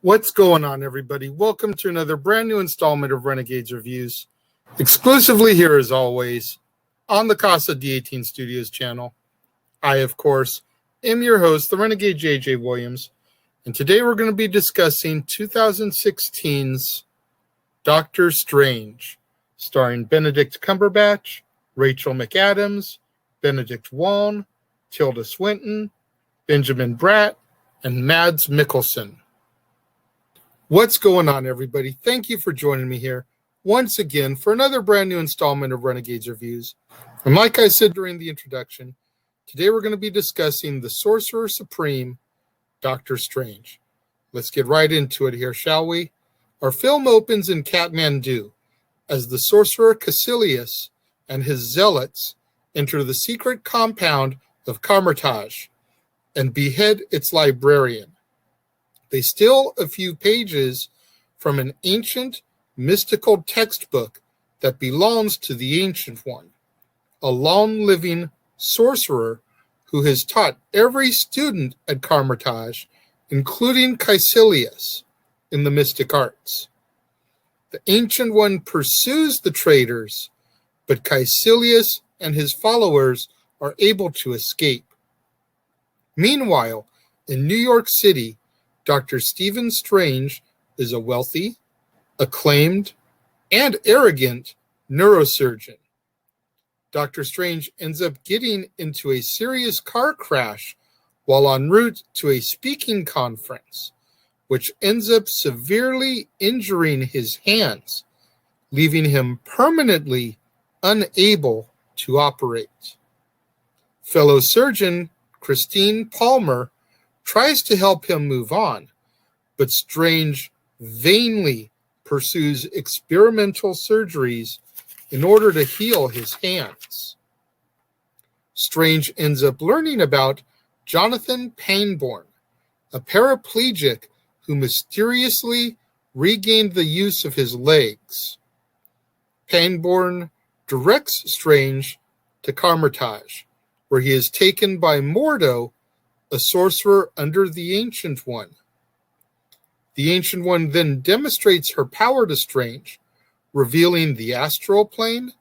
What's going on, everybody? Welcome to another brand new installment of Renegades Reviews, exclusively here as always on the Casa D18 Studios channel. I, of course, am your host, the Renegade JJ Williams, and today we're going to be discussing 2016's Doctor Strange, starring Benedict Cumberbatch, Rachel McAdams, Benedict Wong, Tilda Swinton, Benjamin Bratt, and Mads Mikkelsen. What's going on, everybody? Thank you for joining me here once again for another brand new installment of Renegades Reviews. And like I said during the introduction, today we're going to be discussing the Sorcerer Supreme, Doctor Strange. Let's get right into it here, shall we? Our film opens in Kathmandu as the sorcerer Caecilius and his zealots enter the secret compound of Carmitage and behead its librarian. They steal a few pages from an ancient mystical textbook that belongs to the Ancient One, a long-living sorcerer who has taught every student at Carmitage, including Caecilius, in the mystic arts. The Ancient One pursues the traitors, but Caecilius and his followers are able to escape. Meanwhile, in New York City, Dr. Stephen Strange is a wealthy, acclaimed, and arrogant neurosurgeon. Dr. Strange ends up getting into a serious car crash while en route to a speaking conference, which ends up severely injuring his hands, leaving him permanently unable to operate. Fellow surgeon Christine Palmer tries to help him move on, but Strange vainly pursues experimental surgeries in order to heal his hands. Strange ends up learning about Jonathan Pangborn, a paraplegic who mysteriously regained the use of his legs. Pangborn directs Strange to Carmitage, where he is taken by Mordo, a sorcerer under the Ancient One. The Ancient One then demonstrates her power to Strange, revealing the astral plane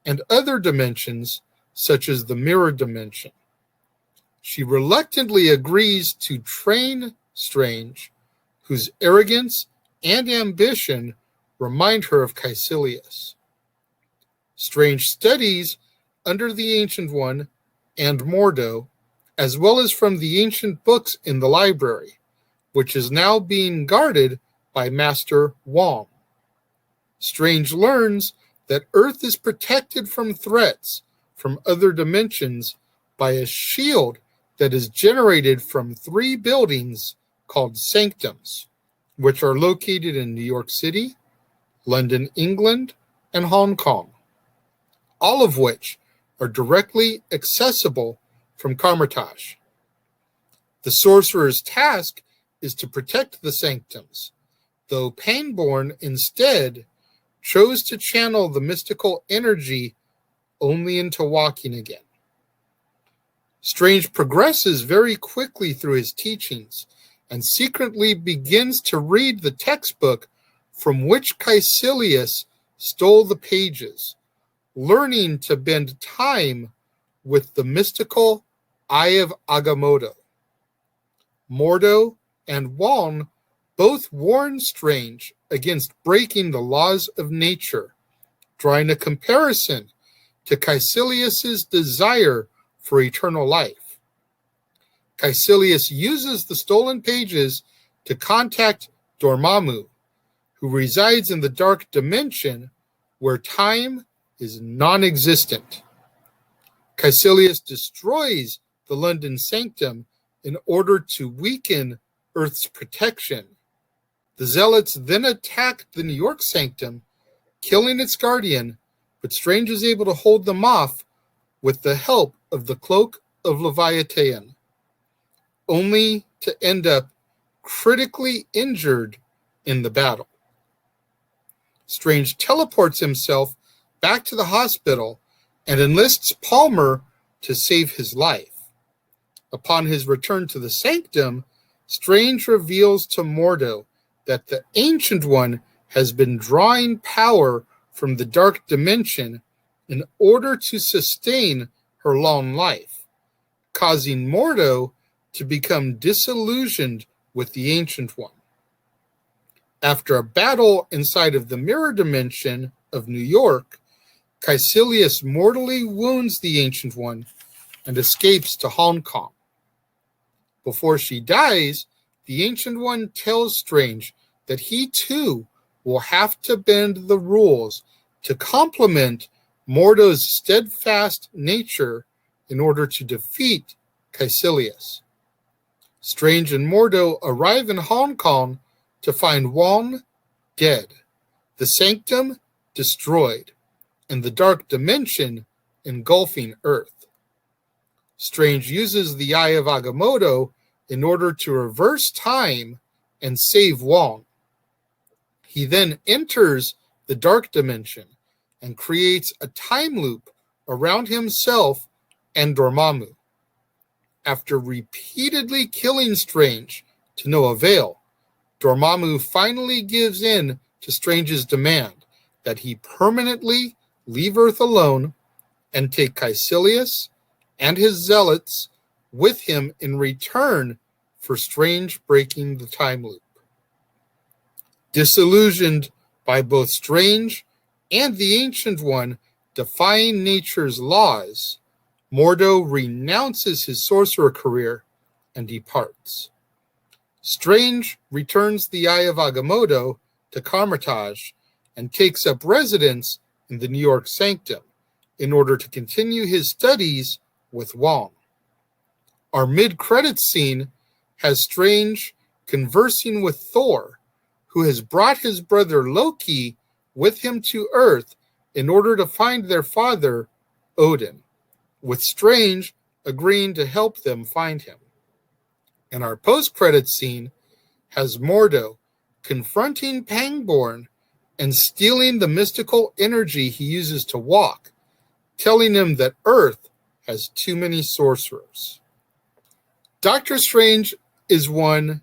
and other dimensions, such as the mirror dimension. She reluctantly agrees to train Strange, whose arrogance and ambition remind her of Caecilius. Strange studies under the Ancient One and Mordo, as well as from the ancient books in the library, which is now being guarded by Master Wong. Strange learns that Earth is protected from threats from other dimensions by a shield that is generated from 3 buildings called sanctums, which are located in New York City, London, England, and Hong Kong, all of which are directly accessible from Carmitage. The sorcerer's task is to protect the sanctums, though Pangborn instead chose to channel the mystical energy only into walking again. Strange progresses very quickly through his teachings and secretly begins to read the textbook from which Caecilius stole the pages, learning to bend time with the mystical Eye of Agamotto. Mordo and Wong both warn Strange against breaking the laws of nature, drawing a comparison to Caecilius's desire for eternal life. Caecilius uses the stolen pages to contact Dormammu, who resides in the dark dimension where time is non-existent. Caecilius destroys the London sanctum in order to weaken Earth's protection. The Zealots then attack the New York sanctum, killing its guardian, but Strange is able to hold them off with the help of the Cloak of Leviathan, only to end up critically injured in the battle. Strange teleports himself back to the hospital and enlists Palmer to save his life. Upon his return to the sanctum, Strange reveals to Mordo that the Ancient One has been drawing power from the dark dimension in order to sustain her long life, causing Mordo to become disillusioned with the Ancient One. After a battle inside of the mirror dimension of New York, Caecilius mortally wounds the Ancient One and escapes to Hong Kong. Before she dies, the Ancient One tells Strange that he too will have to bend the rules to complement Mordo's steadfast nature in order to defeat Caecilius. Strange and Mordo arrive in Hong Kong to find Wong dead, the Sanctum destroyed, and the dark dimension engulfing Earth. Strange uses the Eye of Agamotto in order to reverse time and save Wong. He then enters the dark dimension and creates a time loop around himself and Dormammu. After repeatedly killing Strange to no avail, Dormammu finally gives in to Strange's demand that he permanently leave Earth alone and take Caecilius and his zealots with him in return for Strange breaking the time loop. Disillusioned by both Strange and the Ancient One defying nature's laws, Mordo renounces his sorcerer career and departs. Strange returns the Eye of Agamotto to Carmitage and takes up residence in the New York Sanctum in order to continue his studies with Wong. Our mid-credits scene has Strange conversing with Thor, who has brought his brother Loki with him to Earth in order to find their father, Odin, with Strange agreeing to help them find him. And our post-credits scene has Mordo confronting Pangborn and stealing the mystical energy he uses to walk, telling him that Earth has too many sorcerers. Doctor Strange is one,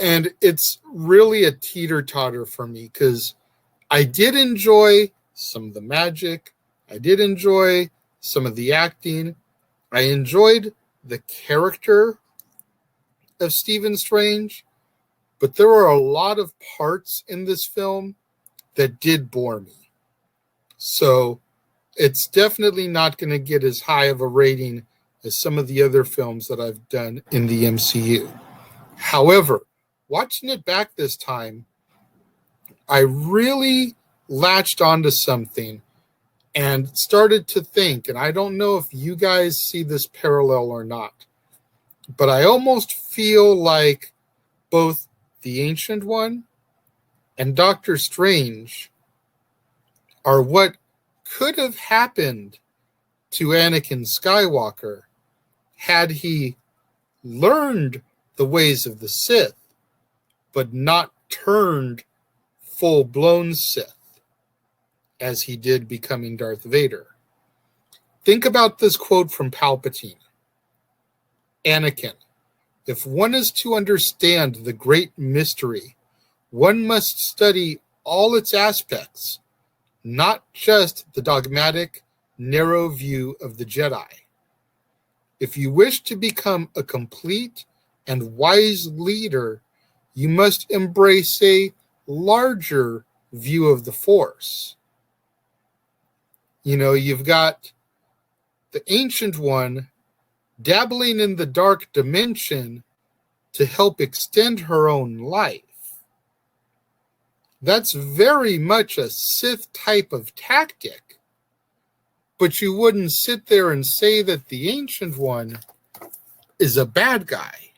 and it's really a teeter-totter for me because I did enjoy some of the magic. I did enjoy some of the acting. I enjoyed the character of Stephen Strange, but there were a lot of parts in this film that did bore me. So it's definitely not going to get as high of a rating as some of the other films that I've done in the MCU. However, watching it back this time, I really latched onto something and started to think, and I don't know if you guys see this parallel or not, but I almost feel like both the Ancient One and Doctor Strange are what could have happened to Anakin Skywalker had he learned the ways of the Sith, but not turned full-blown Sith as he did becoming Darth Vader. Think about this quote from Palpatine. Anakin, if one is to understand the great mystery, one must study all its aspects, not just the dogmatic, narrow view of the Jedi. If you wish to become a complete and wise leader, you must embrace a larger view of the Force. You know, you've got the Ancient One dabbling in the dark dimension to help extend her own life. That's very much a Sith type of tactic, but you wouldn't sit there and say that the Ancient One is a bad guy.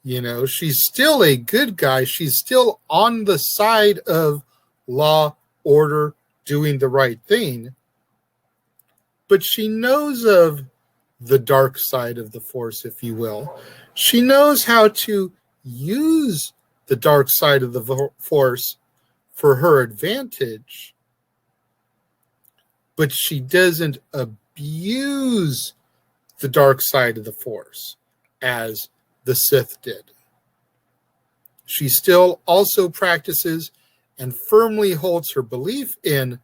You know, she's still a good guy. She's still on the side of law, order, doing the right thing. But she knows of the dark side of the Force, if you will. She knows how to use the dark side of the Force for her advantage, but she doesn't abuse the dark side of the Force as the Sith did. she still also practices and firmly holds her belief in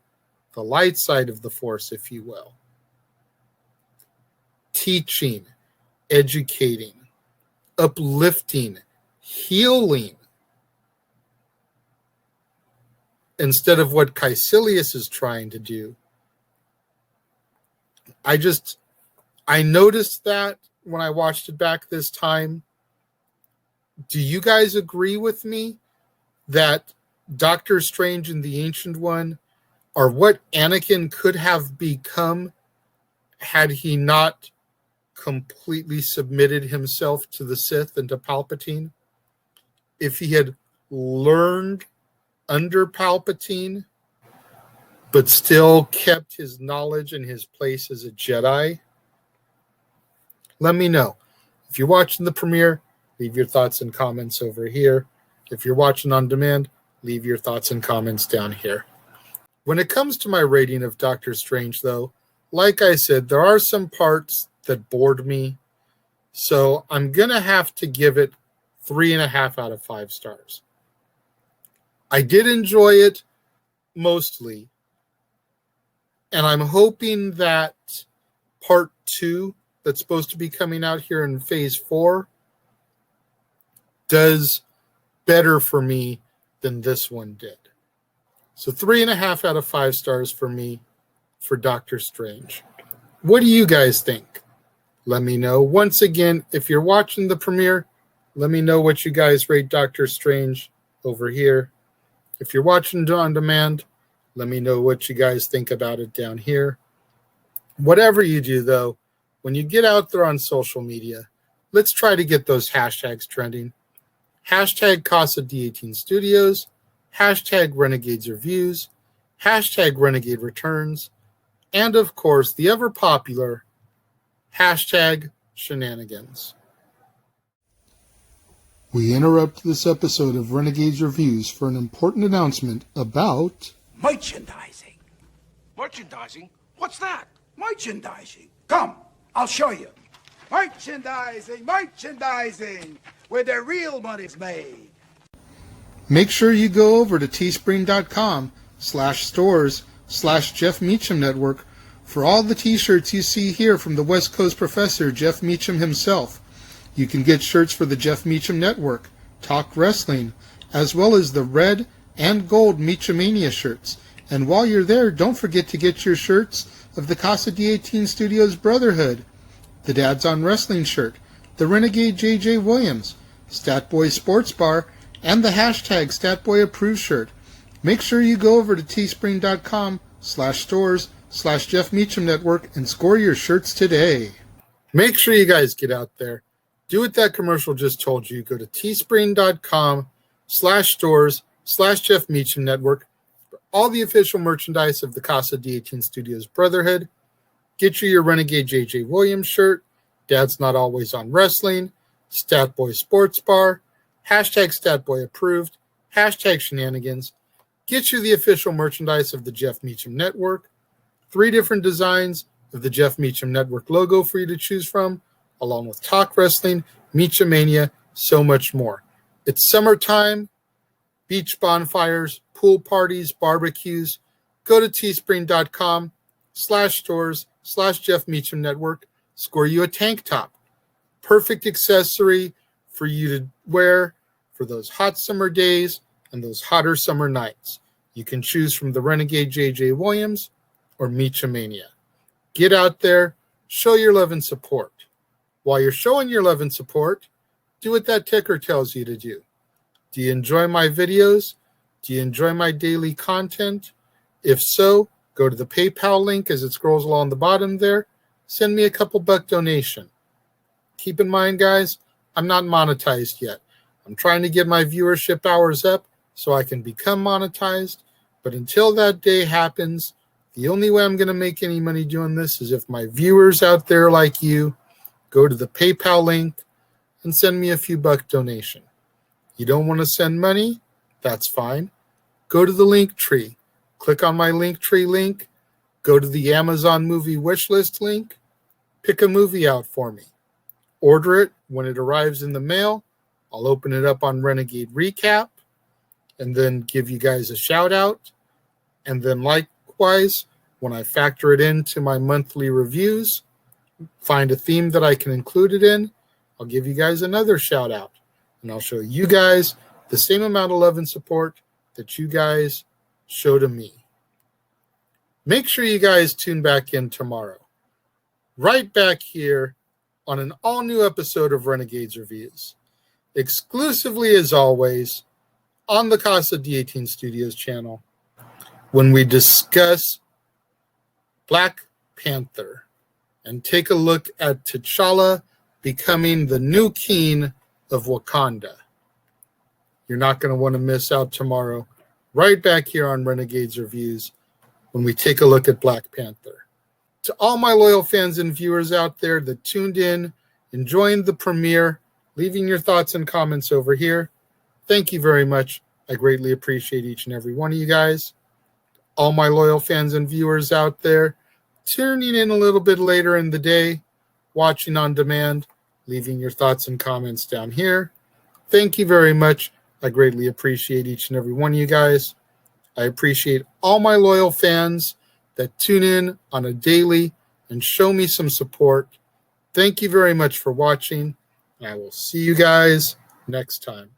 the light side of the Force, if you will. Teaching, educating, uplifting, healing, instead of what Caecilius is trying to do. I noticed that when I watched it back this time. Do you guys agree with me that Doctor Strange and the Ancient One are what Anakin could have become had he not completely submitted himself to the Sith and to Palpatine? If he had learned under Palpatine, but still kept his knowledge and his place as a Jedi? Let me know. If you're watching the premiere, leave your thoughts and comments over here. If you're watching on demand, leave your thoughts and comments down here. When it comes to my rating of Doctor Strange, though, like I said, there are some parts that bored me. So I'm going to have to give it 3.5 out of 5 stars. I did enjoy it mostly. And I'm hoping that part 2 that's supposed to be coming out here in phase 4 does better for me than this one did. So 3.5 out of 5 stars for me for Doctor Strange. What do you guys think? Let me know. Once again, if you're watching the premiere, let me know what you guys rate Doctor Strange over here. If you're watching on demand, let me know what you guys think about it down here. Whatever you do, though, when you get out there on social media, let's try to get those hashtags trending. Hashtag Casa D18 Studios, hashtag Renegades Reviews, hashtag Renegade Returns, and of course, the ever popular hashtag Shenanigans. We interrupt this episode of Renegades Reviews for an important announcement about merchandising. Merchandising? What's that? Merchandising. Come, I'll show you. Merchandising, where the real money's made. Make sure you go over to teespring.com/stores/Jeff Meacham Network for all the t-shirts you see here from the West Coast professor, Jeff Meacham himself. You can get shirts for the Jeff Meacham Network, Talk Wrestling, as well as the red and gold Meachamania shirts. And while you're there, don't forget to get your shirts of the Casa D18 Studios Brotherhood, the Dads on Wrestling shirt, the Renegade JJ Williams, Statboy Sports Bar, and the hashtag Statboy Approved shirt. Make sure you go over to teespring.com/stores/Jeff Meacham Network and score your shirts today. Make sure you guys get out there. Do what that commercial just told you. Go to teespring.com/stores/Jeff Meacham Network for all the official merchandise of the Casa D18 Studios Brotherhood. Get you your Renegade JJ Williams shirt, Dad's Not Always on Wrestling, Statboy Sports Bar, hashtag Statboy Approved, hashtag Shenanigans. Get you the official merchandise of the Jeff Meacham Network, 3 different designs of the Jeff Meacham Network logo for you to choose from, along with Talk Wrestling, Meachamania, so much more. It's summertime, beach bonfires, pool parties, barbecues. Go to teespring.com/stores/Jeff Meacham Network. Score you a tank top. Perfect accessory for you to wear for those hot summer days and those hotter summer nights. You can choose from the Renegade JJ Williams or Meachamania. Get out there, show your love and support. While you're showing your love and support, do what that ticker tells you to do. Do you enjoy my videos? Do you enjoy my daily content? If so, go to the PayPal link as it scrolls along the bottom there. Send me a couple buck donation. Keep in mind, guys, I'm not monetized yet. I'm trying to get my viewership hours up so I can become monetized. But until that day happens, the only way I'm going to make any money doing this is if my viewers out there like you go to the PayPal link and send me a few buck donation. You don't want to send money? That's fine. Go to the link tree. Click on my link tree link. Go to the Amazon movie wish list link. Pick a movie out for me. Order it when it arrives in the mail. I'll open it up on Renegade Recap and then give you guys a shout out. And then likewise, when I factor it into my monthly reviews, find a theme that I can include it in, I'll give you guys another shout out. And I'll show you guys the same amount of love and support that you guys show to me. Make sure you guys tune back in tomorrow. Right back here on an all-new episode of Renegades Reviews. Exclusively, as always, on the Casa D18 Studios channel, when we discuss Black Panther and take a look at T'Challa becoming the new king of Wakanda. You're not going to want to miss out tomorrow, right back here on Renegades Reviews, when we take a look at Black Panther. To all my loyal fans and viewers out there that tuned in, enjoying the premiere, leaving your thoughts and comments over here, thank you very much. I greatly appreciate each and every one of you guys. All my loyal fans and viewers out there, tuning in a little bit later in the day, watching on demand, leaving your thoughts and comments down here. Thank you very much. I greatly appreciate each and every one of you guys. I appreciate all my loyal fans that tune in on a daily and show me some support. Thank you very much for watching. I will see you guys next time.